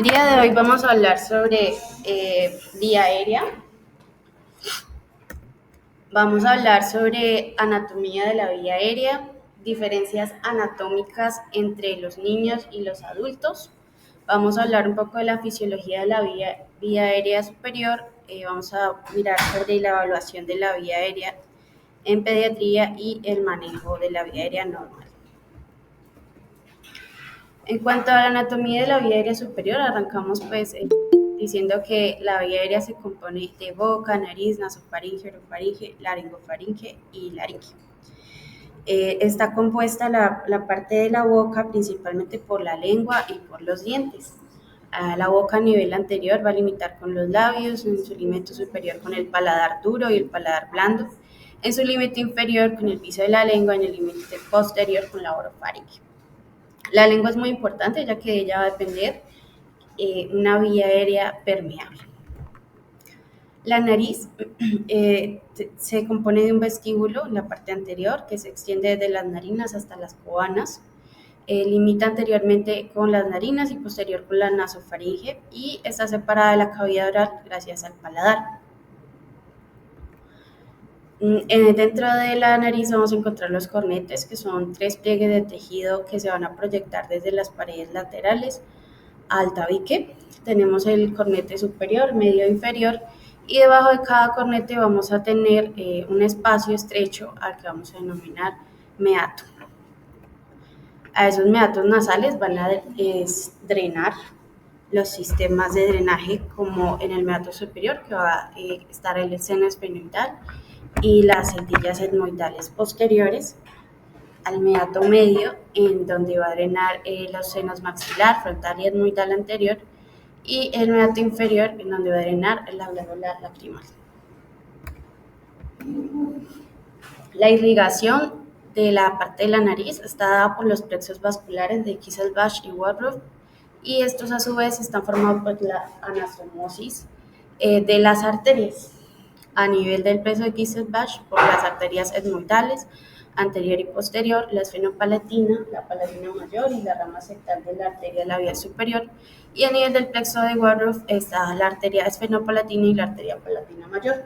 El día de hoy vamos a hablar sobre vía aérea. Vamos a hablar sobre anatomía de la vía aérea, diferencias anatómicas entre los niños y los adultos. Vamos a hablar un poco de la fisiología de la vía aérea superior. Vamos a mirar sobre la evaluación de la vía aérea en pediatría y el manejo de la vía aérea normal. En cuanto a la anatomía de la vía aérea superior, arrancamos diciendo que la vía aérea se compone de boca, nariz, nasofaringe, orofaringe, laringofaringe y laringe. Está compuesta la parte de la boca principalmente por la lengua y por los dientes. La boca a nivel anterior va a limitar con los labios, en su límite superior con el paladar duro y el paladar blando, en su límite inferior con el piso de la lengua, en el límite posterior con la orofaringe. La lengua es muy importante ya que de ella va a depender una vía aérea permeable. La nariz se compone de un vestíbulo en la parte anterior que se extiende desde las narinas hasta las coanas. Limita anteriormente con las narinas y posterior con la nasofaringe y está separada de la cavidad oral gracias al paladar. Dentro de la nariz vamos a encontrar los cornetes, que son 3 pliegues de tejido que se van a proyectar desde las paredes laterales al tabique. Tenemos el cornete superior, medio e inferior, y debajo de cada cornete vamos a tener un espacio estrecho al que vamos a denominar meato. A esos meatos nasales van a drenar los sistemas de drenaje, como en el meato superior, que va a estar el seno esfenoidal y las setillas etmoidales posteriores, al meato medio, en donde va a drenar los senos maxilar, frontal y etmoidal anterior, y el meato inferior, en donde va a drenar la glándula lacrimal. La irrigación de la parte de la nariz está dada por los plexos vasculares de Kieselbach y Woodruff, y estos a su vez están formados por la anastomosis de las arterias a nivel del plexo de Kieselbach por las arterias etmoidales anterior y posterior, la esfenopalatina, la palatina mayor y la rama septal de la arteria labial superior, y a nivel del plexo de Woodruff está la arteria esfenopalatina y la arteria palatina mayor.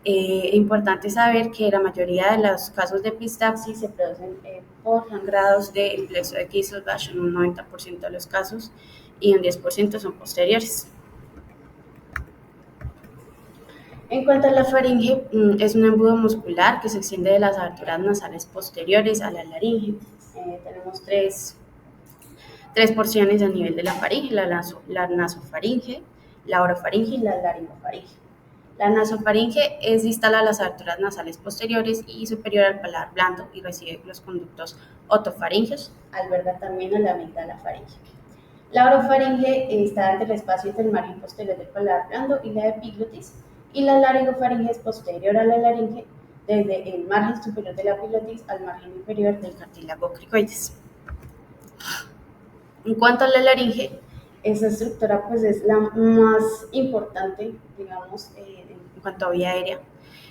Importante saber que la mayoría de los casos de epistaxis se producen por sangrados del plexo de Kieselbach en un 90% de los casos y un 10% son posteriores. En cuanto a la faringe, es un embudo muscular que se extiende de las aberturas nasales posteriores a la laringe. Tenemos tres porciones a nivel de la faringe, la nasofaringe, la orofaringe y la laringofaringe. La nasofaringe es distal a las aberturas nasales posteriores y superior al paladar blando y recibe los conductos otofaringeos, alberga también a la amígdala faringe. La orofaringe está entre el espacio entre el margen posterior del paladar blando y la epiglotis, y la laringofaringe es posterior a la laringe desde el margen superior de la epiglotis al margen inferior del cartílago cricoides. En cuanto a la laringe, esa estructura pues es la más importante, digamos, en cuanto a vía aérea.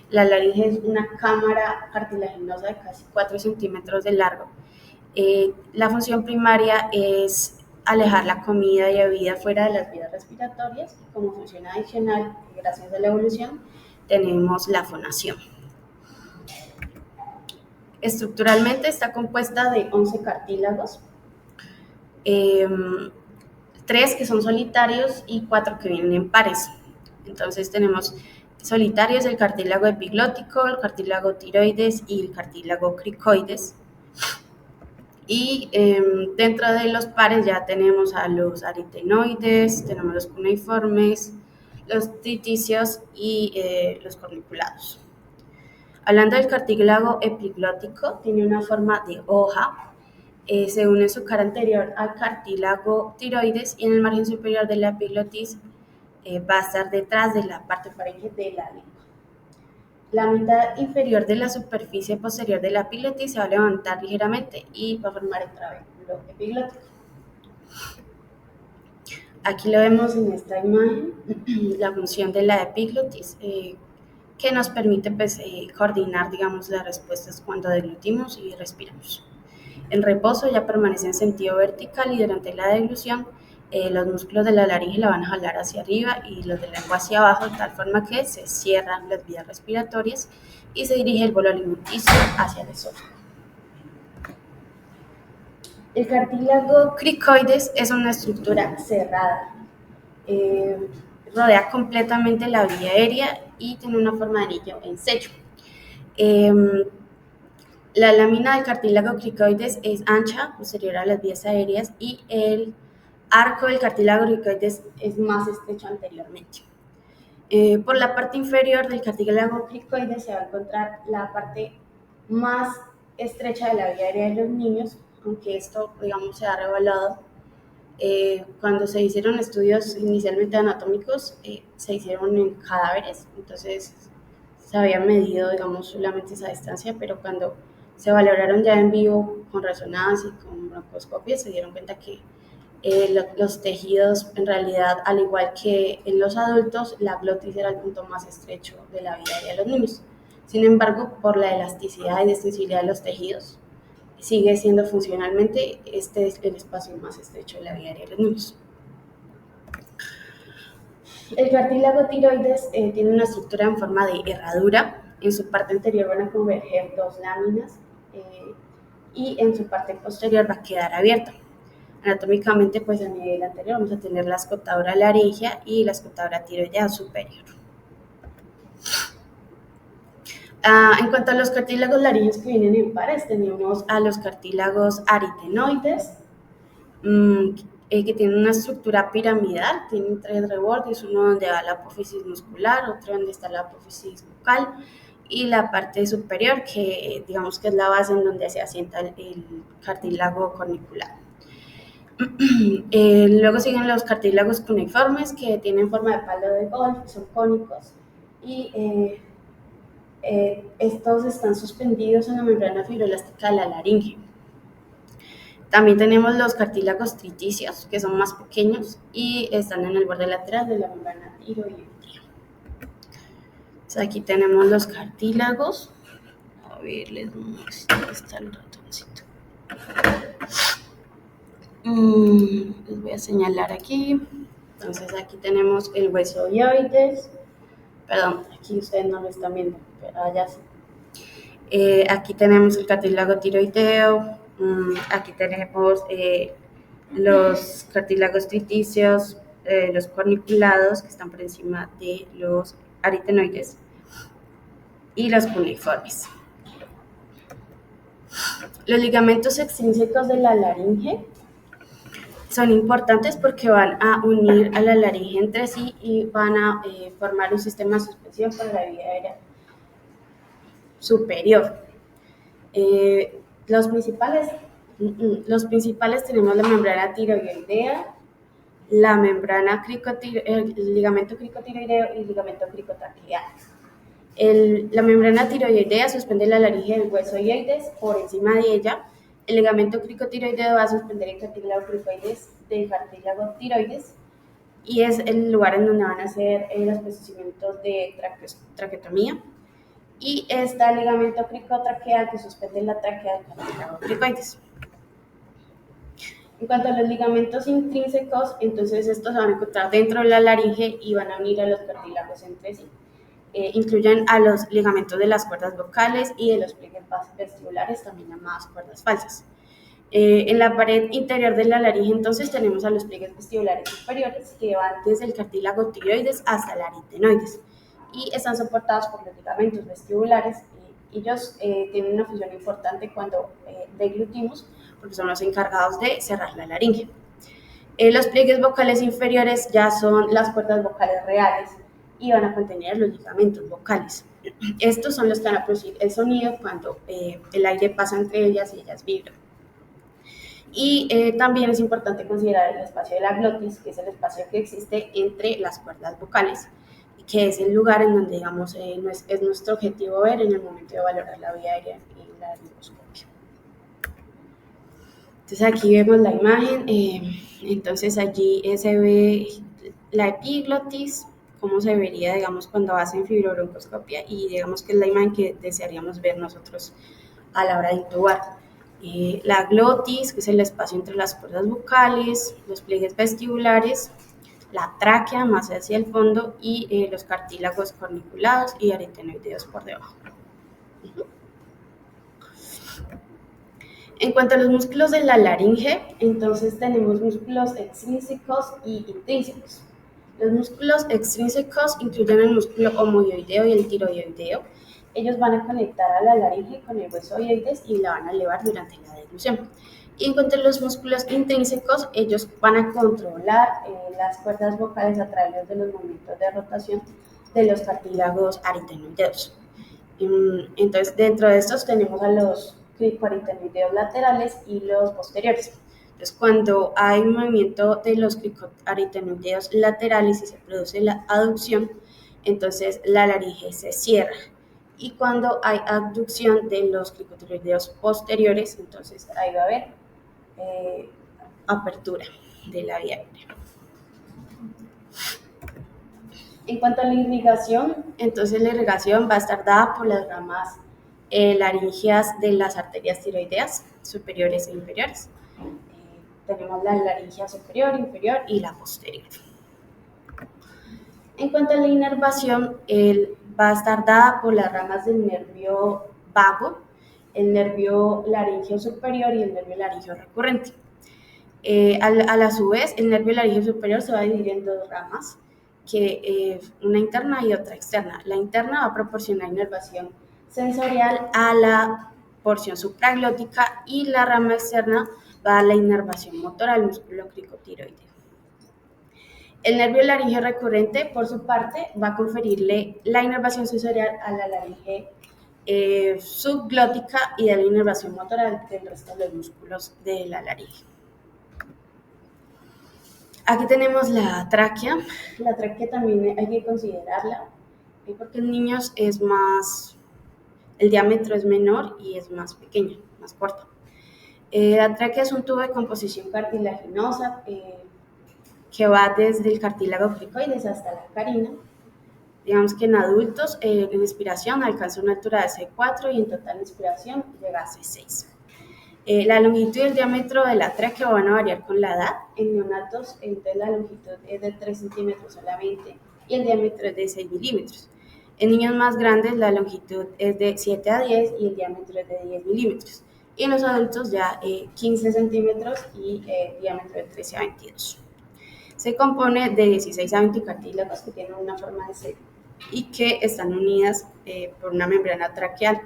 La laringe es una cámara cartilaginosa de casi 4 centímetros de largo. La función primaria es alejar la comida y bebida fuera de las vías respiratorias, y como función adicional, gracias a la evolución, tenemos la fonación. Estructuralmente está compuesta de 11 cartílagos, 3 que son solitarios y 4 que vienen en pares. Entonces tenemos solitarios el cartílago epiglótico, el cartílago tiroides y el cartílago cricoides. Y dentro de los pares ya tenemos a los aritenoides, tenemos los cuneiformes, los triticios y los corniculados. Hablando del cartílago epiglótico, tiene una forma de hoja. Se une su cara anterior al cartílago tiroides y en el margen superior de la epiglotis va a estar detrás de la parte faringe de la lengua. La mitad inferior de la superficie posterior de la epiglotis se va a levantar ligeramente y va a formar el trabéculo epiglótico. Aquí lo vemos en esta imagen, la función de la epiglotis, que nos permite coordinar, digamos, las respuestas cuando deglutimos y respiramos. En reposo ya permanece en sentido vertical y durante la deglución los músculos de la laringe la van a jalar hacia arriba y los de la lengua hacia abajo, de tal forma que se cierran las vías respiratorias y se dirige el bolo alimenticio hacia el esófago. El cartílago cricoides es una estructura cerrada, rodea completamente la vía aérea y tiene una forma de anillo en sello. La lámina del cartílago cricoides es ancha, posterior a las vías aéreas, y el arco del cartílago cricoides es más estrecho anteriormente. Por la parte inferior del cartílago cricoides se va a encontrar la parte más estrecha de la vía aérea de los niños, aunque esto, digamos, se ha revelado. Cuando se hicieron estudios inicialmente anatómicos, se hicieron en cadáveres, entonces se había medido, digamos, solamente esa distancia, pero cuando se valoraron ya en vivo con resonancia y con broncoscopia, se dieron cuenta que los tejidos, en realidad, al igual que en los adultos, la glotis era el punto más estrecho de la vía aérea de los niños. Sin embargo, por la elasticidad y extensibilidad de los tejidos, sigue siendo funcionalmente este es el espacio más estrecho de la vía aérea de los niños. El cartílago tiroides tiene una estructura en forma de herradura. En su parte anterior van a converger dos láminas y en su parte posterior va a quedar abierta. Anatómicamente, pues a nivel anterior vamos a tener la escotadura laringea y la escotadura tiroidea superior. En cuanto a los cartílagos laringeos que vienen en pares, tenemos a los cartílagos aritenoides, que tienen una estructura piramidal, tienen tres rebordes, uno donde va la apófisis muscular, otro donde está la apófisis bucal y la parte superior que digamos que es la base en donde se asienta el cartílago cornicular. Luego siguen los cartílagos cuneiformes que tienen forma de palo de golf, son cónicos y estos están suspendidos en la membrana fibroelástica de la laringe. También tenemos los cartílagos triticios, que son más pequeños y están en el borde lateral de la membrana tiroidea. Entonces aquí tenemos los cartílagos. A ver, les muestro, ¿dónde está el ratoncito? Les voy a señalar aquí. Entonces aquí tenemos el hueso hyoides. Perdón, aquí ustedes no lo están viendo, pero allá sí. Aquí tenemos el cartílago tiroideo. Aquí tenemos los cartílagos triticios, los corniculados que están por encima de los aritenoides y los cuneiformes. Los ligamentos extrínsecos de la laringe son importantes porque van a unir a la laringe entre sí y van a formar un sistema de suspensión para la vía aérea superior. Los principales tenemos la membrana tiroidea, la membrana el ligamento cricotiroideo y el ligamento cricotraqueal. La membrana tiroidea suspende la laringe del hueso hyoides, por encima de ella el ligamento cricotiroideo va a suspender el cartílago cricoides del cartílago tiroides y es el lugar en donde van a hacer los procedimientos de traqueotomía. Y está el ligamento cricotraqueal que suspende la tráquea del cartílago cricoides. En cuanto a los ligamentos intrínsecos, entonces estos se van a encontrar dentro de la laringe y van a unir a los cartílagos entre sí. Incluyen a los ligamentos de las cuerdas vocales y de los pliegues vestibulares, también llamadas cuerdas falsas. En la pared interior de la laringe, entonces, tenemos a los pliegues vestibulares superiores que van desde el cartílago tiroides hasta el aritenoides y están soportados por los ligamentos vestibulares. Ellos tienen una función importante cuando deglutimos porque son los encargados de cerrar la laringe. Los pliegues vocales inferiores ya son las cuerdas vocales reales y van a contener los ligamentos vocales. Estos son los que van a producir el sonido cuando el aire pasa entre ellas y ellas vibran. Y también es importante considerar el espacio de la glotis, que es el espacio que existe entre las cuerdas vocales, que es el lugar en donde, digamos, es nuestro objetivo ver en el momento de valorar la vía aérea y la laringoscopia. Entonces aquí vemos la imagen, entonces allí se ve la epiglotis, cómo se vería, digamos, cuando hacen fibrobroncoscopia y digamos que es la imagen que desearíamos ver nosotros a la hora de intubar. la glotis, que es el espacio entre las cuerdas vocales, los pliegues vestibulares, la tráquea más hacia el fondo y los cartílagos corniculados y aritenoideos por debajo. En cuanto a los músculos de la laringe, entonces tenemos músculos extrínsecos y intrínsecos. Los músculos extrínsecos incluyen el músculo homoioideo y el tiroideo. Ellos van a conectar a la laringe con el hueso oioides y la van a elevar durante la deglución. Y en cuanto a los músculos intrínsecos, ellos van a controlar las cuerdas vocales a través de los movimientos de rotación de los cartílagos aritenoideos. Entonces, dentro de estos tenemos a los cricoaritenoideos laterales y los posteriores. Entonces, cuando hay movimiento de los cricoaritenoideos laterales y se produce la aducción, entonces la laringe se cierra. Y cuando hay abducción de los cricoaritenoideos posteriores, entonces ahí va a haber apertura de la vía aérea. En cuanto a la irrigación, entonces la irrigación va a estar dada por las ramas laríngeas de las arterias tiroideas superiores e inferiores. Tenemos la laringea superior, inferior y la posterior. En cuanto a la inervación, va a estar dada por las ramas del nervio vago, el nervio laríngeo superior y el nervio laríngeo recurrente. A su vez, el nervio laríngeo superior se va a dividir en dos ramas, una interna y otra externa. La interna va a proporcionar inervación sensorial a la porción supraglótica y la rama externa va a dar la inervación motora al músculo cricotiroideo. El nervio laríngeo recurrente, por su parte, va a conferirle la inervación sensorial a la laringe subglótica y da la inervación motora del resto de los músculos de la laringe. Aquí tenemos la tráquea. La tráquea también hay que considerarla porque en niños el diámetro es menor y es más pequeño, más corto. La tráquea es un tubo de composición cartilaginosa que va desde el cartílago cricoides hasta la carina. Digamos que en adultos, en inspiración alcanza una altura de C4 y en total inspiración llega a C6. La longitud y el diámetro de la tráquea van a variar con la edad. En neonatos, entonces la longitud es de 3 centímetros solamente y el diámetro es de 6 milímetros. En niños más grandes, la longitud es de 7 a 10 y el diámetro es de 10 milímetros. Y en los adultos ya 15 centímetros y diámetro de 13 a 22. Se compone de 16 a 20 cartílagos que tienen una forma de C y que están unidas por una membrana traqueal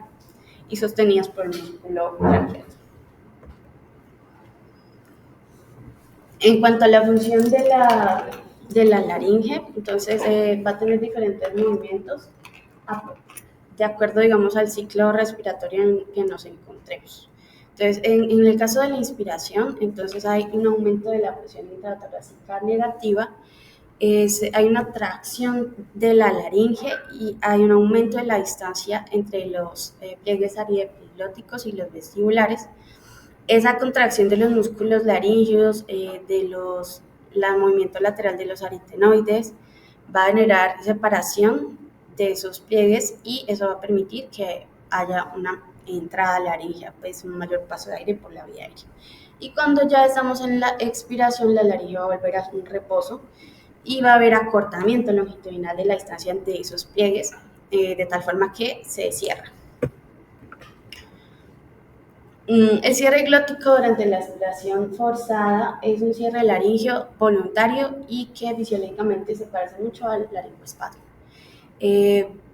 y sostenidas por el músculo traqueal. En cuanto a la función de la laringe, entonces va a tener diferentes movimientos de acuerdo, digamos, al ciclo respiratorio en que nos encontremos. Entonces, en el caso de la inspiración, entonces hay un aumento de la presión intratorácica negativa, hay una tracción de la laringe y hay un aumento de la distancia entre los pliegues ariepiglóticos y los vestibulares. Esa contracción de los músculos laringeos, el movimiento lateral de los aritenoides, va a generar separación de esos pliegues y eso va a permitir que haya una entrada laringea, pues un mayor paso de aire por la vía aérea. Y cuando ya estamos en la expiración, la laringe va a volver a un reposo y va a haber acortamiento longitudinal de la distancia entre esos pliegues, de tal forma que se cierra. El cierre glótico durante la aspiración forzada es un cierre laringeo voluntario y que fisiológicamente se parece mucho al laringoespasmo.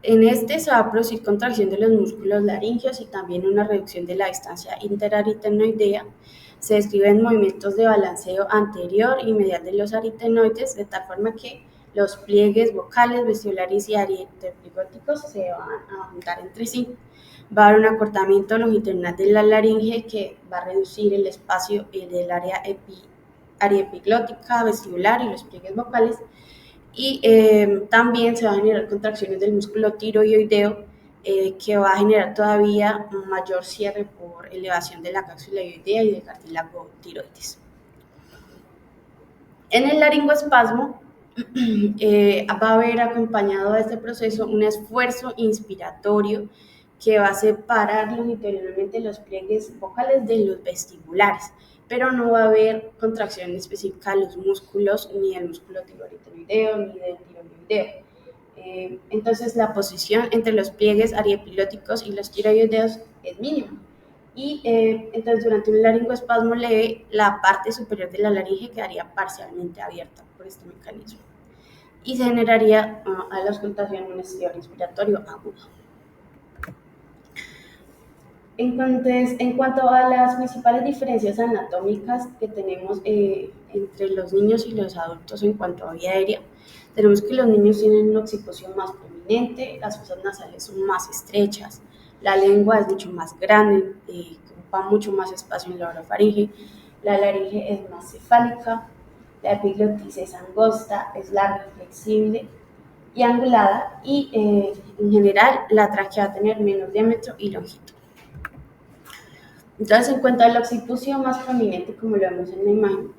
En este se va a producir contracción de los músculos laringeos y también una reducción de la distancia interaritenoidea. Se describen movimientos de balanceo anterior y medial de los aritenoides, de tal forma que los pliegues vocales, vestibulares y ariepiglóticos se van a juntar entre sí. Va a haber un acortamiento longitudinal de la laringe que va a reducir el espacio del área ariepiglótica, vestibular y los pliegues vocales. Y también se van a generar contracciones del músculo tiroideo que va a generar todavía un mayor cierre por elevación de la cápsula ioidea y del cartílago tiroides. En el laringoespasmo va a haber acompañado a este proceso un esfuerzo inspiratorio que va a separar longitudinalmente los pliegues vocales de los vestibulares, pero no va a haber contracción específica de los músculos, ni del músculo tiroideo, ni del tiroideo. Entonces la posición entre los pliegues ariepilóticos y los tiroideos es mínima. Y entonces durante un laringoespasmo leve, la parte superior de la laringe quedaría parcialmente abierta por este mecanismo. Y se generaría a la auscultación un estilo respiratorio agudo. Entonces, en cuanto a las principales diferencias anatómicas que tenemos entre los niños y los adultos en cuanto a vía aérea, tenemos que los niños tienen una occipución más prominente, las fosas nasales son más estrechas, la lengua es mucho más grande, ocupa mucho más espacio en la orofaringe, la laringe es más cefálica, la epiglotis es angosta, es larga, flexible y angulada, y en general la tráquea va a tener menos diámetro y longitud. Entonces, en cuanto a la occipucio más prominente, como lo vemos en la imagen,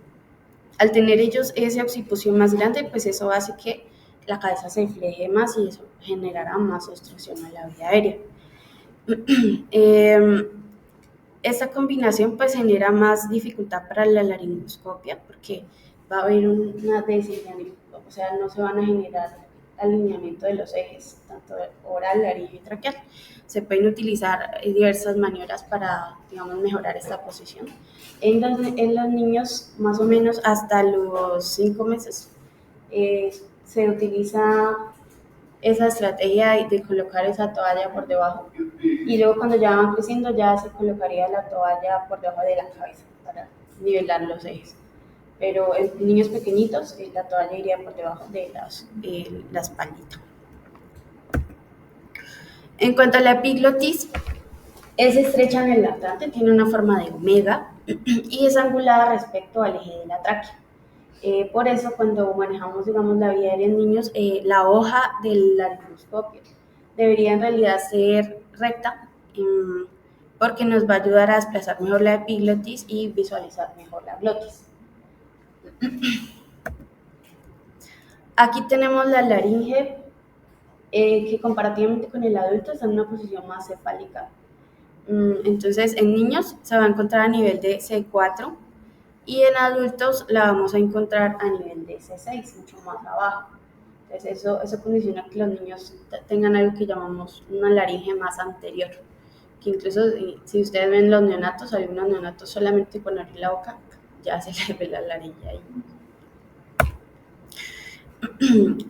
al tener ellos esa occipucio más grande, pues eso hace que la cabeza se fleje más y eso generará más obstrucción a la vía aérea. Esta combinación pues genera más dificultad para la laringoscopia porque va a haber una desalineamiento, o sea, no se van a generar alineamiento de los ejes, tanto oral, laringe y traqueal. Se pueden utilizar diversas maniobras para, digamos, mejorar esta posición. En los niños, más o menos hasta los 5 meses, se utiliza esa estrategia de colocar esa toalla por debajo, y luego cuando ya van creciendo ya se colocaría la toalla por debajo de la cabeza para nivelar los ejes. Pero en niños pequeñitos la toalla iría por debajo de la espaldita. En cuanto a la epiglotis, es estrecha en el lactante, tiene una forma de omega y es angulada respecto al eje de la tráquea. Por eso cuando manejamos, digamos, la vía aérea en niños, la hoja del laringoscopio debería en realidad ser recta, porque nos va a ayudar a desplazar mejor la epiglotis y visualizar mejor la glotis. Aquí tenemos la laringe, que comparativamente con el adulto está en una posición más cefálica. Entonces, en niños se va a encontrar a nivel de C4 y en adultos la vamos a encontrar a nivel de C6, mucho más abajo. Entonces, eso condiciona que los niños tengan algo que llamamos una laringe más anterior, que incluso si ustedes ven los neonatos, algunos neonatos solamente con abrir la boca ya se les ve la laringe ahí.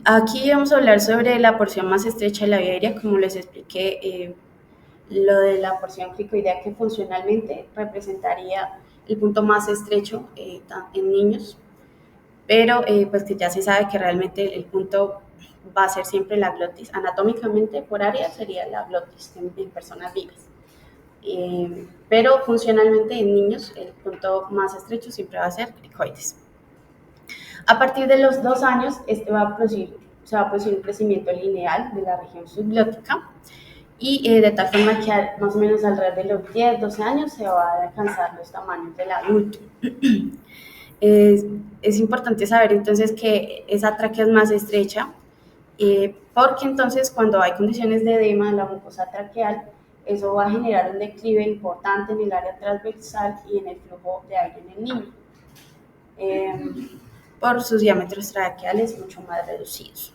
Aquí vamos a hablar sobre la porción más estrecha de la vía aérea, como les expliqué, lo de la porción cricoidea, que funcionalmente representaría el punto más estrecho en niños, pero pues que ya se sabe que realmente el punto va a ser siempre la glotis. Anatómicamente por área sería la glotis en personas vivas, pero funcionalmente en niños el punto más estrecho siempre va a ser cricoides. A partir de los 2 años se va a producir un crecimiento lineal de la región subglótica, y de tal forma que más o menos alrededor de los 10, 12 años se va a alcanzar los tamaños del adulto. Es importante saber entonces que esa tráquea es más estrecha, porque entonces cuando hay condiciones de edema de la mucosa traqueal, eso va a generar un declive importante en el área transversal y en el flujo de aire en el niño, por sus diámetros traqueales mucho más reducidos.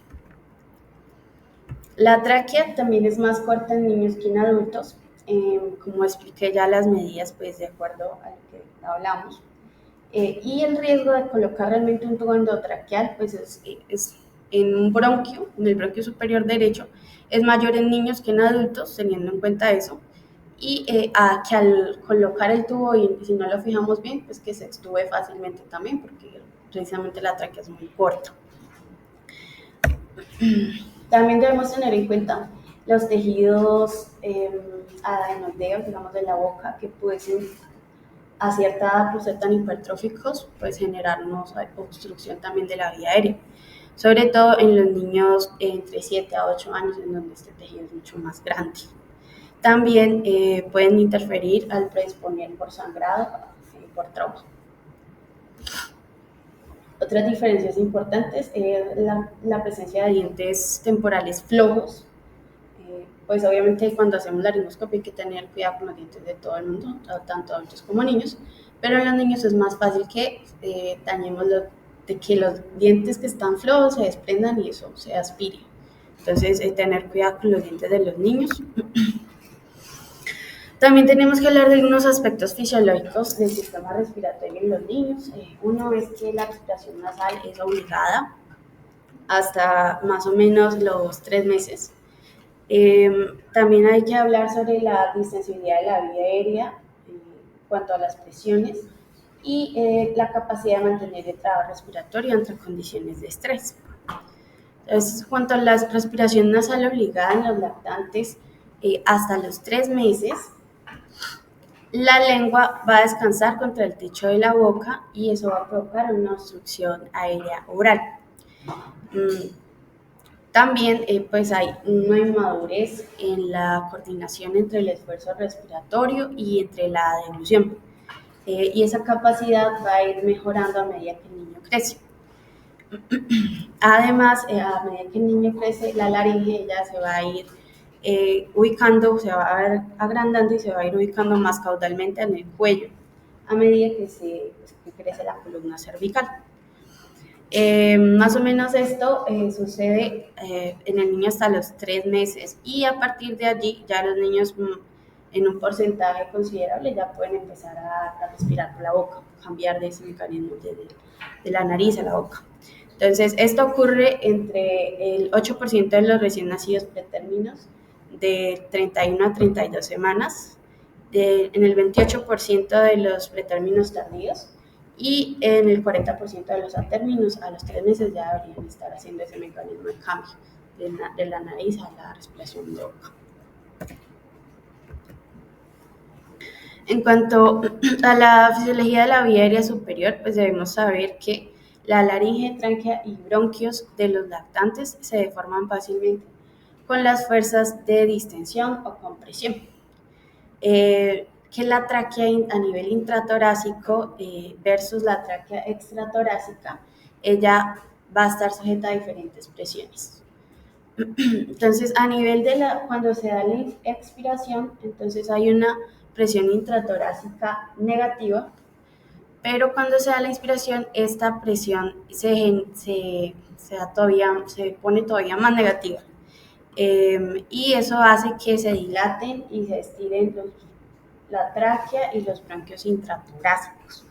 La tráquea también es más corta en niños que en adultos, como expliqué ya las medidas, pues de acuerdo a lo que hablamos. Y el riesgo de colocar realmente un tubo endotraqueal, pues es en un bronquio, en el bronquio superior derecho, es mayor en niños que en adultos, teniendo en cuenta eso, y que al colocar el tubo, y si no lo fijamos bien, pues que se extube fácilmente también, porque precisamente la tráquea es muy corta. También debemos tener en cuenta los tejidos adenoideos, digamos, de la boca, que pueden, a cierta edad, por ser tan hipertróficos, pues generarnos obstrucción también de la vía aérea, sobre todo en los niños entre 7 a 8 años, en donde este tejido es mucho más grande. También pueden interferir al predisponer por sangrado y por trauma. Otras diferencias importantes es la presencia de dientes temporales flojos, pues obviamente cuando hacemos laringoscopia hay que tener cuidado con los dientes de todo el mundo, tanto adultos como niños, pero en los niños es más fácil que dañemos de que los dientes que están flojos se desprendan y eso se aspire. Entonces, tener cuidado con los dientes de los niños. También tenemos que hablar de algunos aspectos fisiológicos del sistema respiratorio en los niños. Uno es que la respiración nasal es obligada hasta más o menos los 3 meses. También hay que hablar sobre la distensibilidad de la vía aérea en cuanto a las presiones y la capacidad de mantener el trabajo respiratorio ante condiciones de estrés. Entonces, cuanto a la respiración nasal obligada en los lactantes, hasta los 3 meses, la lengua va a descansar contra el techo de la boca y eso va a provocar una obstrucción aérea oral. También pues hay una inmadurez en la coordinación entre el esfuerzo respiratorio y entre la deglución. Y esa capacidad va a ir mejorando a medida que el niño crece. Además, a medida que el niño crece, la laringe ya se va a ir ubicando, se va a ir agrandando y se va a ir ubicando más caudalmente en el cuello a medida que crece la columna cervical. Más o menos esto sucede en el niño hasta los 3 meses y a partir de allí ya los niños en un porcentaje considerable ya pueden empezar a respirar por la boca, cambiar de ese mecanismo de la nariz a la boca. Entonces, esto ocurre entre el 8% de los recién nacidos pretérminos de 31 a 32 semanas, en el 28% de los pretérminos tardíos y en el 40% de los atérminos a los 3 meses ya deberían estar haciendo ese mecanismo de cambio de la nariz a la respiración de boca. En cuanto a la fisiología de la vía aérea superior, pues debemos saber que la laringe, tráquea y bronquios de los lactantes se deforman fácilmente con las fuerzas de distensión o compresión. Que la tráquea a nivel intratorácico versus la tráquea extratorácica, ella va a estar sujeta a diferentes presiones. Entonces, a nivel cuando se da la expiración, entonces hay una presión intratorácica negativa, pero cuando se da la inspiración, esta presión se pone todavía más negativa. Y eso hace que se dilaten y se estiren la tráquea y los bronquios intratorácicos.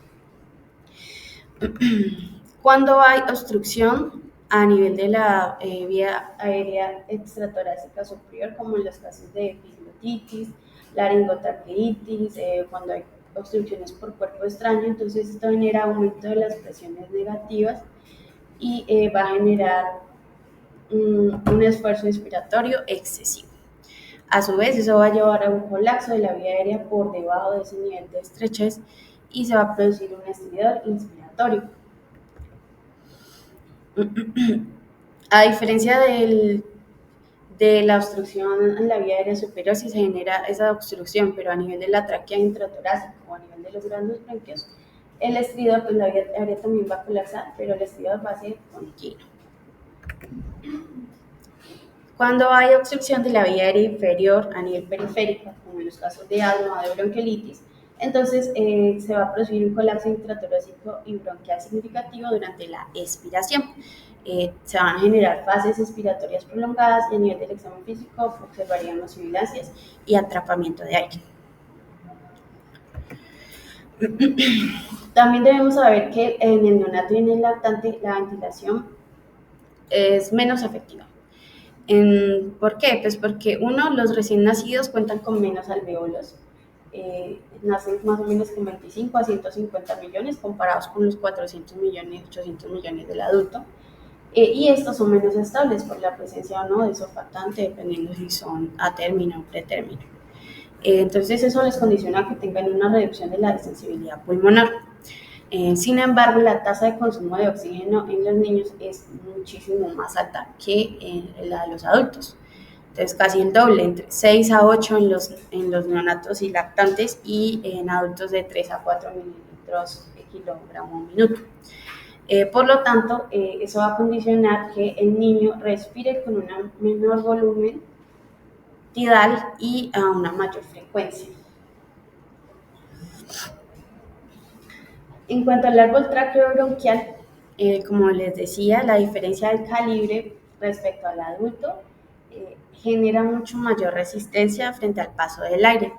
Cuando hay obstrucción a nivel de la vía aérea extratorácica superior, como en los casos de epiglotitis, laringotraqueitis, cuando hay obstrucciones por cuerpo extraño, entonces esto genera aumento de las presiones negativas y va a generar un esfuerzo inspiratorio excesivo. A su vez, eso va a llevar a un colapso de la vía aérea por debajo de ese nivel de estrechez y se va a producir un estridor inspiratorio. A diferencia de la obstrucción en la vía aérea superior, si se genera esa obstrucción, pero a nivel de la tráquea intratorácica o a nivel de los grandes bronquios, el estridor, pues la vía aérea también va a colapsar, pero el estridor va a ser continuo. Cuando hay obstrucción de la vía aérea inferior a nivel periférico, como en los casos de asma o de bronquiolitis, entonces se va a producir un colapso intratorácico y bronquial significativo durante la expiración. Se van a generar fases expiratorias prolongadas y a nivel del examen físico observaríamos sibilancias y atrapamiento de aire. También debemos saber que en el neonato y en el lactante la ventilación es menos efectiva. ¿Por qué? Pues porque los recién nacidos cuentan con menos alvéolos, nacen más o menos con 25 a 150 millones comparados con los 400 millones, 800 millones del adulto, y estos son menos estables por la presencia o no de surfactante, dependiendo si son a término o pretérmino. Entonces eso les condiciona a que tengan una reducción de la sensibilidad pulmonar. Sin embargo, la tasa de consumo de oxígeno en los niños es muchísimo más alta que la de los adultos. Entonces, casi el doble, entre 6 a 8 en los neonatos y lactantes y en adultos de 3 a 4 mililitros de kilogramo minuto. Por lo tanto, eso va a condicionar que el niño respire con un menor volumen tidal y a una mayor frecuencia. En cuanto al árbol tráqueo-bronquial, como les decía, la diferencia del calibre respecto al adulto genera mucho mayor resistencia frente al paso del aire.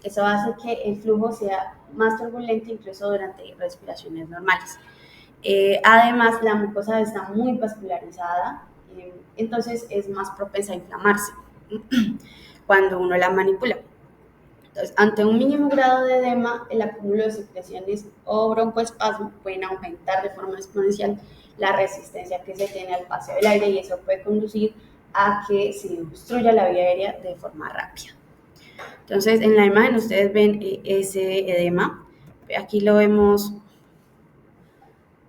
Eso hace que el flujo sea más turbulento incluso durante respiraciones normales. Además, la mucosa está muy vascularizada, entonces es más propensa a inflamarse cuando uno la manipula. Entonces, ante un mínimo grado de edema, el acúmulo de secreciones o broncoespasmo pueden aumentar de forma exponencial la resistencia que se tiene al paso del aire y eso puede conducir a que se obstruya la vía aérea de forma rápida. Entonces, en la imagen ustedes ven ese edema. Aquí lo vemos.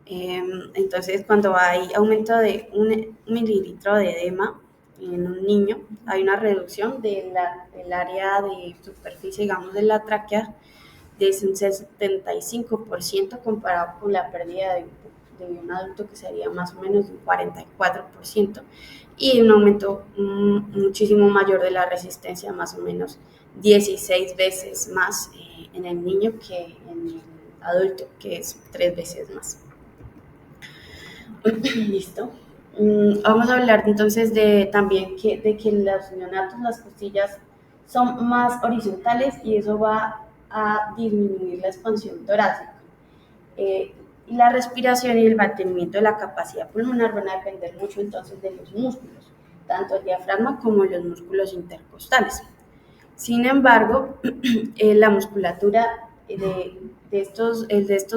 Entonces, cuando hay aumento de 1 mililitro de edema en un niño, hay una reducción del área de superficie, digamos, de la tráquea de un 75% comparado con la pérdida de un adulto que sería más o menos un 44% y un aumento muchísimo mayor de la resistencia, más o menos 16 veces más en el niño que en el adulto, que es 3 veces más. Listo. Vamos a hablar entonces también de que los neonatos, las costillas son más horizontales y eso va a disminuir la expansión torácica. Y la respiración y el mantenimiento de la capacidad pulmonar van a depender mucho entonces de los músculos, tanto el diafragma como los músculos intercostales. Sin embargo, la musculatura de estos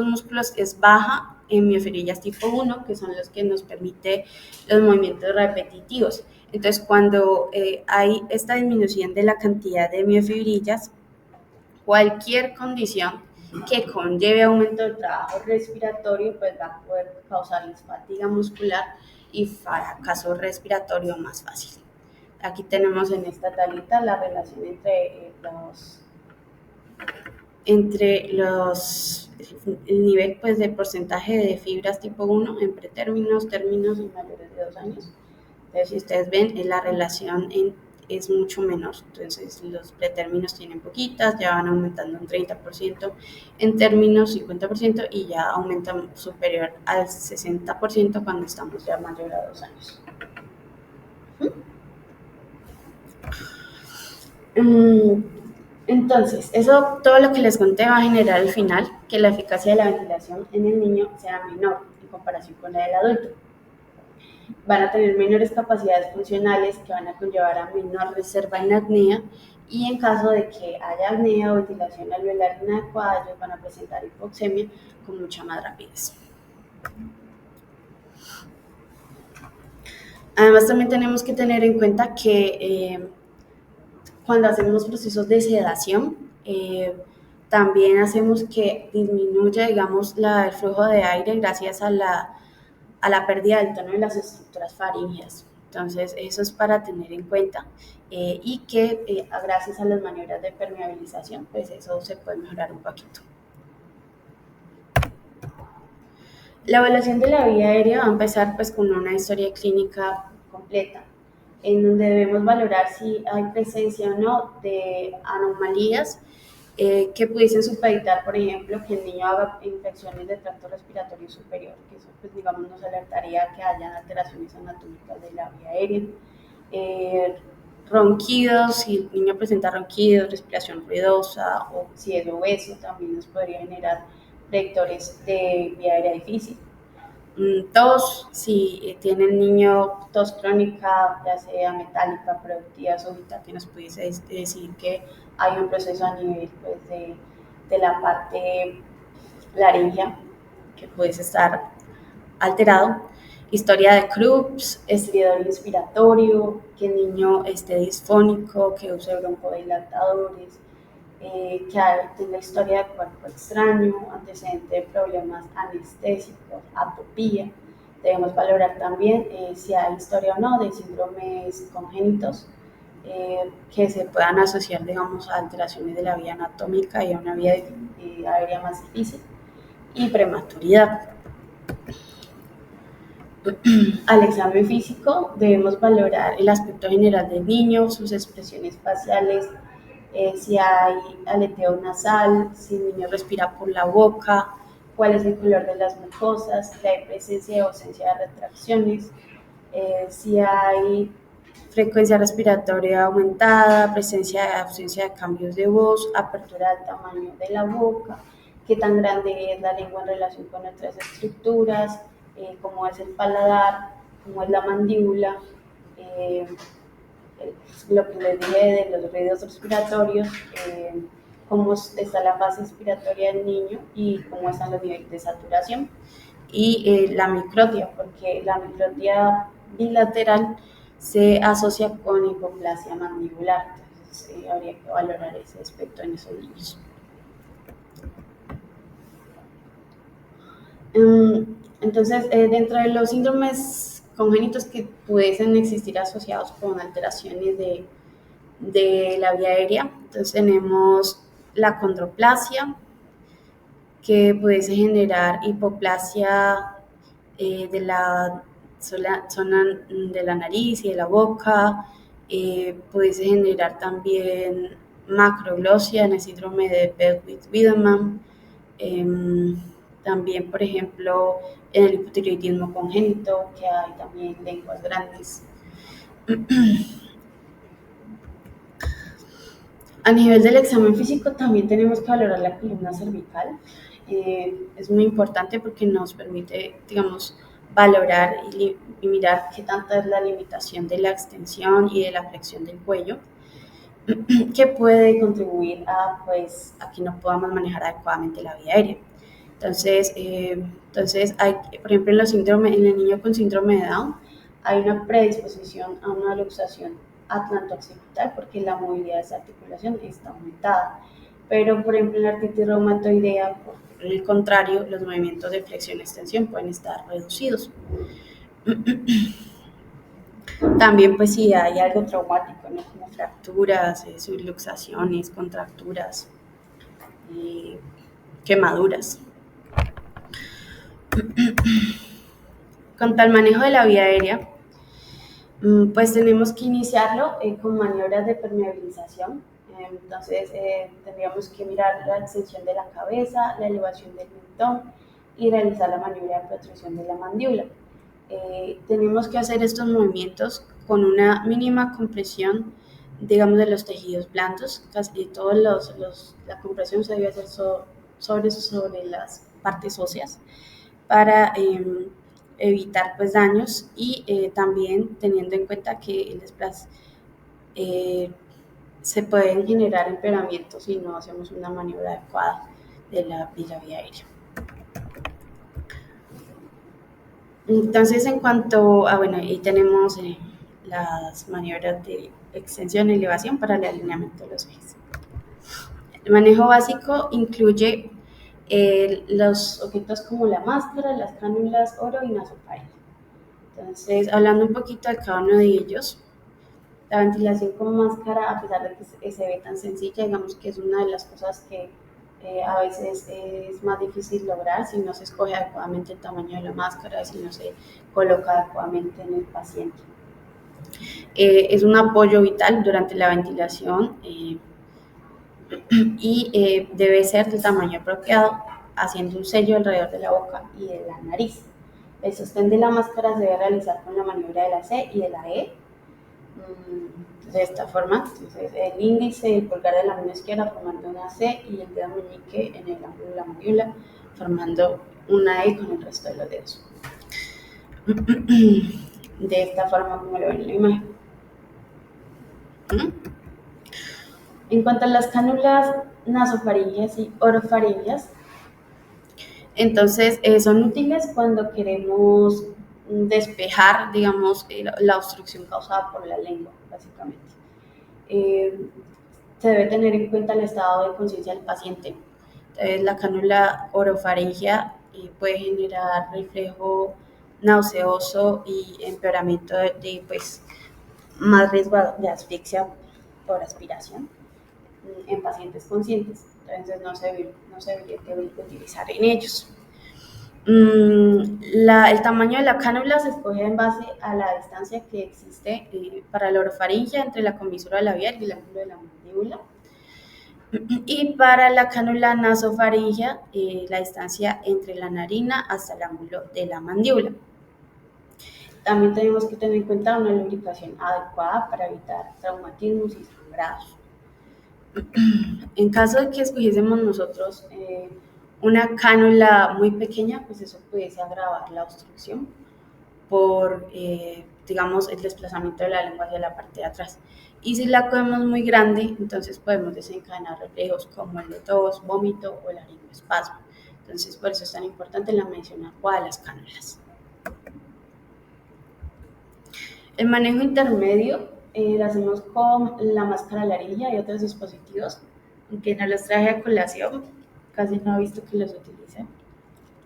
músculos es baja en miofibrillas tipo 1, que son los que nos permiten los movimientos repetitivos. Entonces, cuando hay esta disminución de la cantidad de miofibrillas, cualquier condición que conlleve aumento del trabajo respiratorio, pues va a poder causarles fatiga muscular y fracaso respiratorio más fácil. Aquí tenemos en esta tablita la relación el nivel pues, de porcentaje de fibras tipo 1 en pretérminos, términos y mayores de 2 años. Entonces, si ustedes ven, la relación es mucho menor. Entonces, los pretérminos tienen poquitas, ya van aumentando un 30%, en términos 50% y ya aumentan superior al 60% cuando estamos ya mayor a 2 años. Entonces, todo lo que les conté va a generar al final que la eficacia de la ventilación en el niño sea menor en comparación con la del adulto. Van a tener menores capacidades funcionales que van a conllevar a menor reserva en apnea y en caso de que haya apnea o ventilación alveolar inadecuada, ellos van a presentar hipoxemia con mucha más rapidez. Además, también tenemos que tener en cuenta que cuando hacemos procesos de sedación, también hacemos que disminuya, digamos, el flujo de aire gracias a la pérdida del tono de las estructuras faríngeas. Entonces, eso es para tener en cuenta y que gracias a las maniobras de permeabilización, pues eso se puede mejorar un poquito. La evaluación de la vía aérea va a empezar pues con una historia clínica completa, en donde debemos valorar si hay presencia o no de anomalías que pudiesen supeditar, por ejemplo, que el niño haga infecciones del tracto respiratorio superior, que eso, pues, digamos, nos alertaría que hayan alteraciones anatómicas de la vía aérea. Ronquidos, si el niño presenta ronquidos, respiración ruidosa o si es obeso, también nos podría generar vectores de vía aérea difícil. Tos, si tiene el niño tos crónica, ya sea metálica, productiva, súbita, que nos pudiese decir que hay un proceso a nivel pues, de la parte laringea que puede estar alterado. Historia de Krups, estridor inspiratorio, que el niño esté disfónico, que use broncodilatadores, que tenga historia de cuerpo extraño, antecedente de problemas anestésicos, atopía. Debemos valorar también si hay historia o no de síndromes congénitos que se puedan asociar, digamos, a alteraciones de la vía anatómica y a una vía aérea más difícil y prematuridad. Al examen físico debemos valorar el aspecto general del niño, sus expresiones faciales, si hay aleteo nasal, si el niño respira por la boca, cuál es el color de las mucosas, si hay presencia o ausencia de retracciones, si hay frecuencia respiratoria aumentada, presencia ausencia de cambios de voz, apertura del tamaño de la boca, qué tan grande es la lengua en relación con otras estructuras, cómo es el paladar, cómo es la mandíbula, eh, lo que les dije de los ruidos respiratorios, cómo está la fase respiratoria del niño y cómo están los niveles de saturación. Y la microtia, porque la microtia bilateral se asocia con hipoplasia mandibular. Entonces, habría que valorar ese aspecto en esos niños. Entonces, dentro de los síndromes congénitos que pudiesen existir asociados con alteraciones de la vía aérea, entonces tenemos la condroplasia, que pudiese generar hipoplasia de la zona de la nariz y de la boca, pudiese generar también macroglosia en el síndrome de Beckwith-Wiedemann, también, por ejemplo, en el hipotiroidismo congénito, que hay también lenguas grandes. A nivel del examen físico también tenemos que valorar la columna cervical. Es muy importante porque nos permite, digamos, valorar y mirar qué tanta es la limitación de la extensión y de la flexión del cuello, que puede contribuir a que no podamos manejar adecuadamente la vía aérea. Entonces hay, por ejemplo, en el niño con síndrome de Down hay una predisposición a una luxación atlanto-occipital porque la movilidad de esa articulación está aumentada. Pero, por ejemplo, en la artritis reumatoidea, por el contrario, los movimientos de flexión-extensión pueden estar reducidos. También, pues, si hay algo traumático, ¿no? Como fracturas, subluxaciones, contracturas, quemaduras. Con tal manejo de la vía aérea, pues tenemos que iniciarlo con maniobras de permeabilización. Entonces, tendríamos que mirar la extensión de la cabeza, la elevación del mentón y realizar la maniobra de protrusión de la mandíbula. Tenemos que hacer estos movimientos con una mínima compresión, digamos, de los tejidos blandos. Casi todos la compresión se debe hacer sobre las partes óseas para evitar pues daños y también teniendo en cuenta que el se pueden generar empeoramientos si no hacemos una maniobra adecuada de la vía aérea. Entonces, en cuanto a, bueno, ahí tenemos las maniobras de extensión y elevación para el alineamiento de los ejes. El manejo básico incluye los objetos como la máscara, las cánulas, oro y nasofaringe. Entonces, hablando un poquito de cada uno de ellos, la ventilación con máscara, a pesar de que se ve tan sencilla, digamos que es una de las cosas que a veces es más difícil lograr si no se escoge adecuadamente el tamaño de la máscara, si no se coloca adecuadamente en el paciente. Es un apoyo vital durante la ventilación y debe ser del tamaño apropiado, haciendo un sello alrededor de la boca y de la nariz. El sostén de la máscara se debe realizar con la maniobra de la C y de la E. De esta forma, entonces el índice y el pulgar de la mano izquierda formando una C y el dedo meñique en el ángulo de la mandíbula formando una E con el resto de los dedos. De esta forma, como lo ven en la imagen. En cuanto a las cánulas nasofaringeas y orofaringeas, entonces son útiles cuando queremos despejar, digamos, la obstrucción causada por la lengua, básicamente. Se debe tener en cuenta el estado de conciencia del paciente. Entonces, la cánula orofaringea puede generar reflejo nauseoso y empeoramiento pues, más riesgo de asfixia por aspiración en pacientes conscientes. Entonces, no se debería utilizar en ellos. El tamaño de la cánula se escoge en base a la distancia que existe para la orofaringe entre la comisura labial y el ángulo de la mandíbula. Y para la cánula nasofaringea, la distancia entre la narina hasta el ángulo de la mandíbula. También tenemos que tener en cuenta una lubricación adecuada para evitar traumatismos y sangrados. En caso de que escogiésemos nosotros una cánula muy pequeña, pues eso pudiese agravar la obstrucción por, digamos, el desplazamiento de la lengua hacia la parte de atrás. Y si la cogemos muy grande, entonces podemos desencadenar reflejos como el de tos, vómito o laringoespasmo. Entonces, por eso es tan importante la mención adecuada de las cánulas. El manejo intermedio lo hacemos con la máscara laringe y otros dispositivos, aunque no los traje a colación, casi no he visto que los utilicen.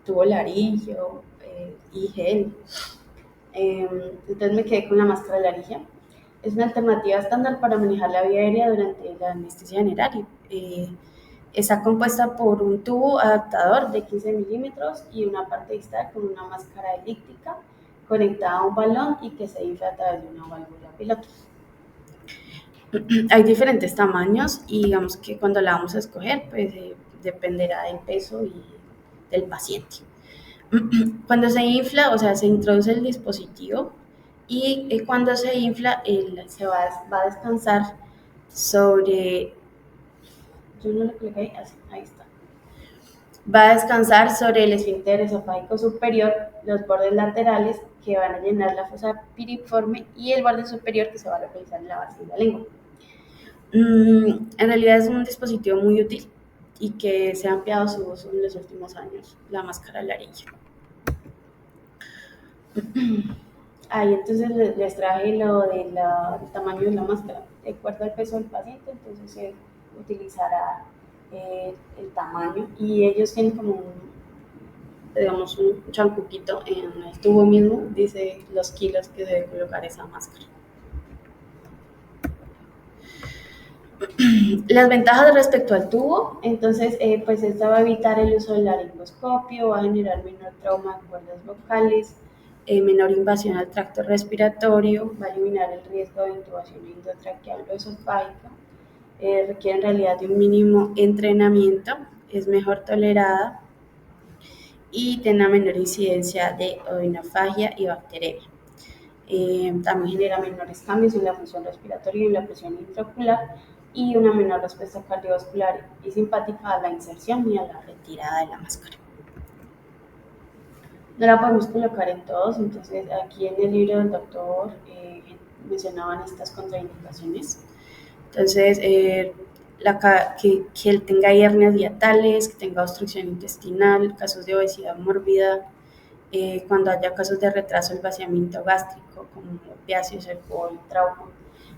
Tubo laringio y gel. Entonces me quedé con la máscara laringe. Es una alternativa estándar para manejar la vía aérea durante la anestesia general. Está compuesta por un tubo adaptador de 15 milímetros y una parte distal con una máscara elíptica conectada a un balón y que se infla a través de una válvula piloto. Hay diferentes tamaños y digamos que cuando la vamos a escoger, pues dependerá del peso y del paciente. Cuando se infla, o sea, se introduce el dispositivo y cuando se infla, se va a descansar sobre... Yo no lo cliqué ahí, ahí está. Va a descansar sobre el esfínter esofágico superior, los bordes laterales que van a llenar la fosa piriforme y el borde superior que se va a localizar en la base de la lengua. En realidad es un dispositivo muy útil y que se ha ampliado su uso en los últimos años, la máscara laringe. Ahí entonces les traje lo del tamaño de la máscara. De acuerdo al peso del paciente, entonces se utilizará el tamaño y ellos tienen como digamos, un chancuquito en el tubo mismo, dice los kilos que debe colocar esa máscara. Las ventajas respecto al tubo, entonces, pues esta va a evitar el uso del laringoscopio, va a generar menor trauma de cuerdas vocales, menor invasión al tracto respiratorio, va a eliminar el riesgo de intubación endotraqueal o esofágica, requiere en realidad de un mínimo entrenamiento, es mejor tolerada y tiene una menor incidencia de odinofagia y bacteremia. También genera menores cambios en la función respiratoria y en la presión intraocular y una menor respuesta cardiovascular y simpática a la inserción y a la retirada de la máscara. No la podemos colocar en todos, entonces aquí en el libro del doctor mencionaban estas contraindicaciones. Entonces, que él tenga hernias diatales, que tenga obstrucción intestinal, casos de obesidad mórbida, cuando haya casos de retraso del vaciamiento gástrico, como opiáceos, alcohol, trauma.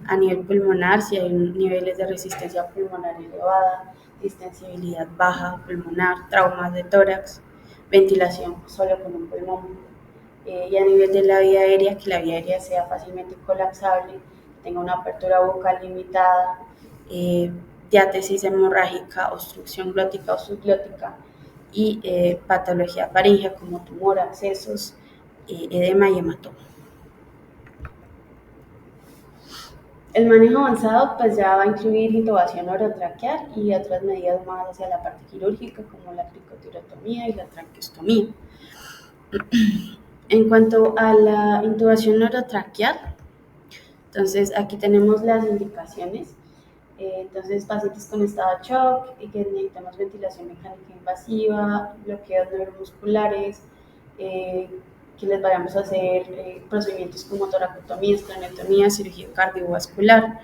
A nivel pulmonar, si hay niveles de resistencia pulmonar elevada, distensibilidad baja pulmonar, traumas de tórax, ventilación solo con un pulmón. Y a nivel de la vía aérea, que la vía aérea sea fácilmente colapsable, tenga una apertura vocal limitada, diátesis hemorrágica, obstrucción glótica o subglótica y patología faríngea como tumor, abscesos, edema y hematoma. El manejo avanzado pues ya va a incluir intubación orotraqueal y otras medidas más hacia la parte quirúrgica como la cricotirotomía y la traqueostomía. En cuanto a la intubación orotraqueal, entonces aquí tenemos las indicaciones. Entonces, pacientes con estado de shock y que necesitamos ventilación mecánica invasiva, bloqueos neuromusculares, que les vayamos a hacer procedimientos como toracotomías, craniotomía, cirugía cardiovascular,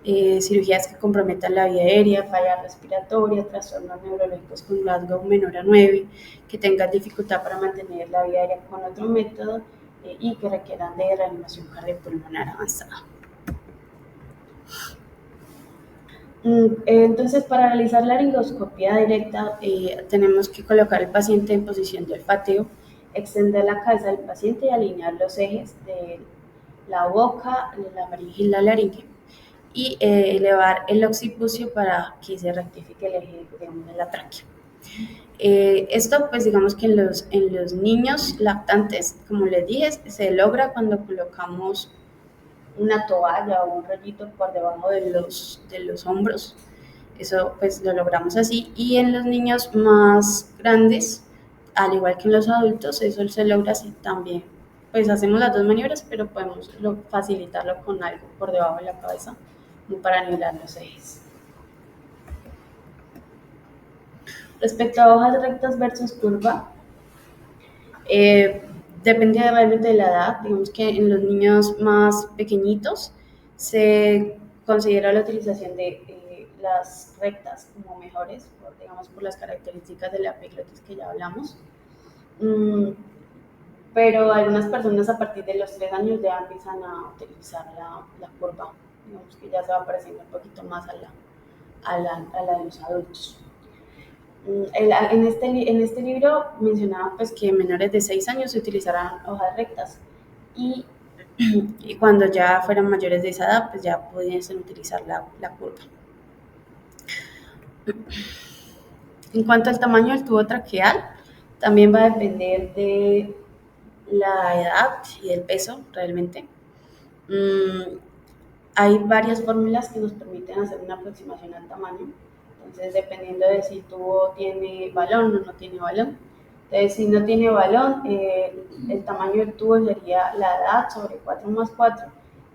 cirugías que comprometan la vía aérea, falla respiratoria, trastornos neurológicos con Glasgow menor a 9, que tengan dificultad para mantener la vía aérea con otro método y que requieran de reanimación cardiopulmonar avanzada. Entonces, para realizar la laringoscopia directa, tenemos que colocar al paciente en posición de olfateo, extender la cabeza del paciente y alinear los ejes de la boca, la faringe y la laringe, y elevar el occipucio para que se rectifique el eje, digamos, de la tráquea. Esto, pues digamos que en los niños lactantes, como les dije, se logra cuando colocamos una toalla o un rollito por debajo de los hombros. Eso pues lo logramos así. Y en los niños más grandes, al igual que en los adultos, eso se logra así también. Pues hacemos las dos maniobras, pero podemos facilitarlo con algo por debajo de la cabeza, como para nivelar los ejes. Respecto a hojas rectas versus curva, eh, depende realmente de la edad. Digamos que en los niños más pequeñitos se considera la utilización de las rectas como mejores, digamos, por las características de la epiglotis que ya hablamos. Mm, pero algunas personas a partir de los 3 años ya empiezan a utilizar la curva, digamos que ya se va pareciendo un poquito más a la de los adultos. En este libro mencionaba pues que menores de 6 años se utilizarán hojas rectas y, y cuando ya fueran mayores de esa edad pues ya pudiesen utilizar la curva. En cuanto al tamaño del tubo traqueal, también va a depender de la edad y del peso realmente. Hay varias fórmulas que nos permiten hacer una aproximación al tamaño. Entonces, dependiendo de si el tubo tiene balón o no tiene balón. Entonces, si no tiene balón, el tamaño del tubo sería la edad sobre 4 más 4.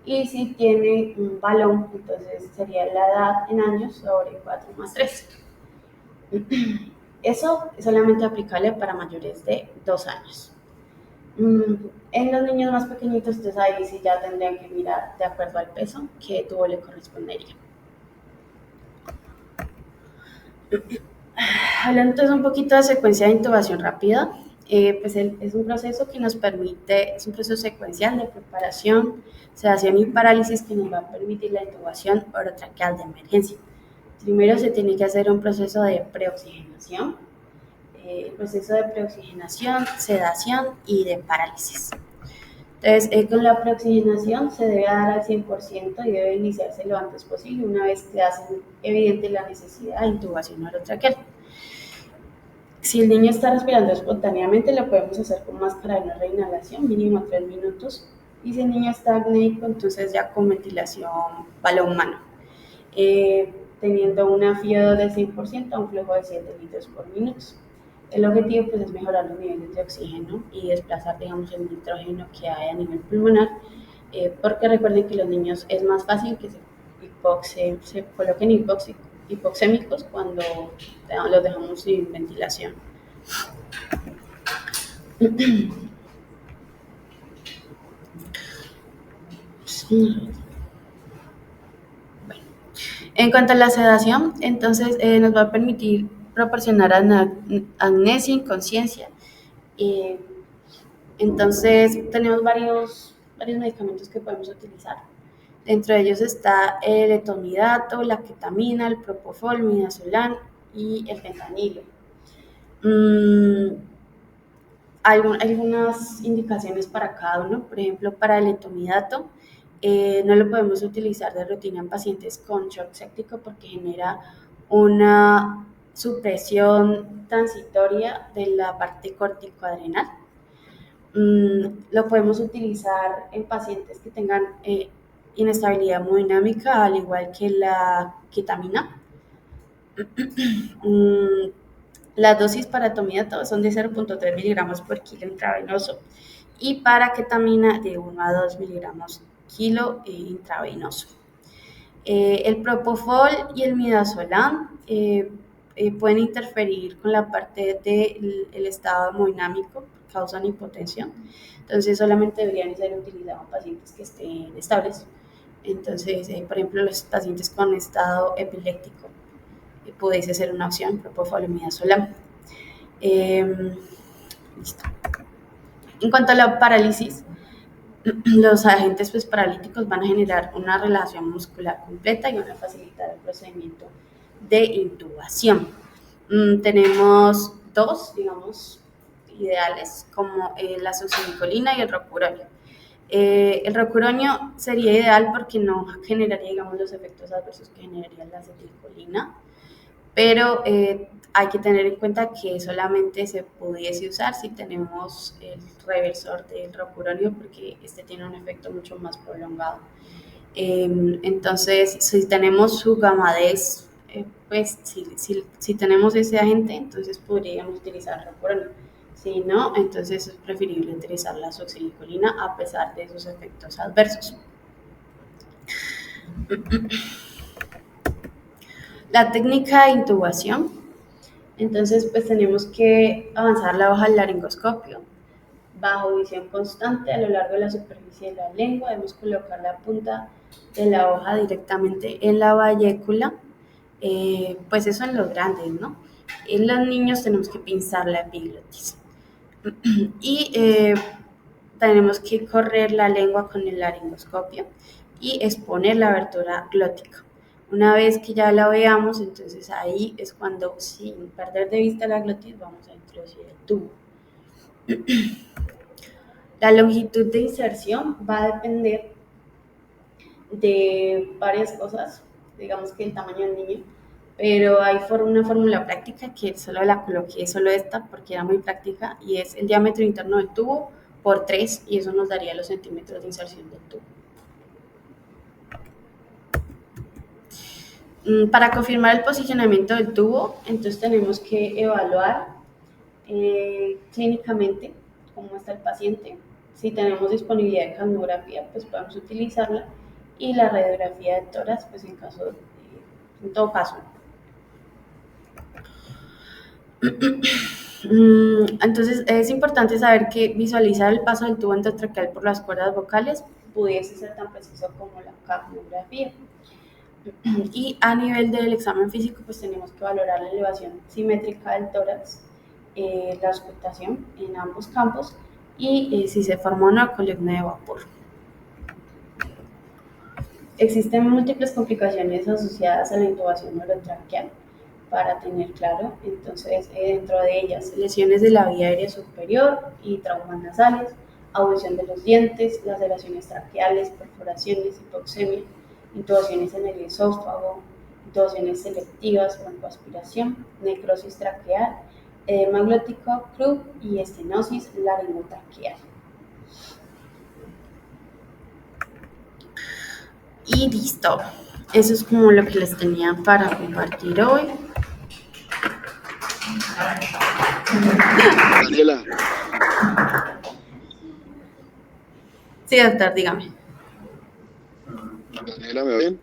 Y si tiene un balón, entonces sería la edad en años sobre 4 más 3. Eso es solamente aplicable para mayores de 2 años. En los niños más pequeñitos, entonces ahí sí ya tendrían que mirar de acuerdo al peso que tubo le correspondería. Hablando entonces un poquito de secuencia de intubación rápida, pues es un proceso que nos permite, es un proceso secuencial de preparación, sedación y parálisis que nos va a permitir la intubación orotraqueal de emergencia. Primero se tiene que hacer un proceso de preoxigenación, el proceso de preoxigenación, sedación y de parálisis. Entonces, con la preoxigenación se debe dar al 100% y debe iniciarse lo antes posible, una vez que hace evidente la necesidad de intubación orotraqueal. Si el niño está respirando espontáneamente, lo podemos hacer con máscara de no reinhalación, mínimo 3 minutos. Y si el niño está apneico, entonces ya con ventilación balón mano, teniendo una FIO del 100% a un flujo de 7 litros por minuto. El objetivo pues, es mejorar los niveles de oxígeno y desplazar, digamos, el nitrógeno que hay a nivel pulmonar, porque recuerden que los niños es más fácil que se coloquen hipoxémicos cuando los dejamos sin ventilación. Bueno. En cuanto a la sedación, entonces nos va a permitir proporcionar amnesia, inconsciencia. Entonces tenemos varios medicamentos que podemos utilizar. Dentro de ellos está el etomidato, la ketamina, el propofol, midazolam y el fentanilo. Hay algunas indicaciones para cada uno. Por ejemplo, para el etomidato, no lo podemos utilizar de rutina en pacientes con shock séptico porque genera una supresión transitoria de la parte corticoadrenal. Lo podemos utilizar en pacientes que tengan inestabilidad hemodinámica, al igual que la ketamina. Las dosis para etomidato son de 0.3 miligramos por kilo intravenoso y para ketamina de 1 a 2 miligramos kilo intravenoso. El propofol y el midazolam pueden interferir con la parte del estado hemodinámico, causan hipotensión, entonces solamente deberían ser utilizados en pacientes que estén estables. Entonces, por ejemplo, los pacientes con estado epiléptico pudiese ser una opción, propofol y midazolam. Listo. En cuanto a la parálisis, los agentes pues, paralíticos van a generar una relajación muscular completa y van a facilitar el procedimiento de intubación. Tenemos dos, digamos, ideales, como la succinilcolina y el rocuronio. El rocuronio sería ideal porque no generaría, digamos, los efectos adversos que generaría la acetilcolina, pero hay que tener en cuenta que solamente se pudiese usar si tenemos el reversor del rocuronio, porque este tiene un efecto mucho más prolongado. Entonces, si tenemos su gamadez, pues si tenemos ese agente, entonces podríamos utilizar rocuronio. Si no, entonces es preferible utilizar la succinilcolina a pesar de sus efectos adversos. La técnica de intubación, entonces pues tenemos que avanzar la hoja del laringoscopio bajo visión constante a lo largo de la superficie de la lengua. Debemos colocar la punta de la hoja directamente en la vallécula, pues eso en los grandes, ¿no? En los niños tenemos que pinzar la epiglotis y tenemos que correr la lengua con el laringoscopio y exponer la abertura glótica. Una vez que ya la veamos, entonces ahí es cuando, sin perder de vista la glotis, vamos a introducir el tubo. La longitud de inserción va a depender de varias cosas, digamos que el tamaño del niño, pero hay una fórmula práctica que solo la coloqué, solo esta, porque era muy práctica, y es el diámetro interno del tubo por 3, y eso nos daría los centímetros de inserción del tubo. Para confirmar el posicionamiento del tubo, entonces tenemos que evaluar clínicamente cómo está el paciente. Si tenemos disponibilidad de capnografía, pues podemos utilizarla, y la radiografía de tórax, pues en todo caso. Entonces es importante saber que visualizar el paso del tubo endotraqueal por las cuerdas vocales pudiese ser tan preciso como la capnografía. Y a nivel del examen físico, pues tenemos que valorar la elevación simétrica del tórax, la auscultación en ambos campos, y si se forma una columna de vapor. Existen múltiples complicaciones asociadas a la intubación orotraqueal para tener claro, entonces dentro de ellas lesiones de la vía aérea superior y traumas nasales, audición de los dientes, laceraciones traqueales, perforaciones, hipoxemia, intubaciones en el esófago, intubaciones selectivas, broncoaspiración, necrosis traqueal, edema glótico, croup y estenosis laringotraqueal. Y listo, eso es como lo que les tenía para compartir hoy. Daniela. Sí, doctor, dígame. Daniela, ¿me oyen?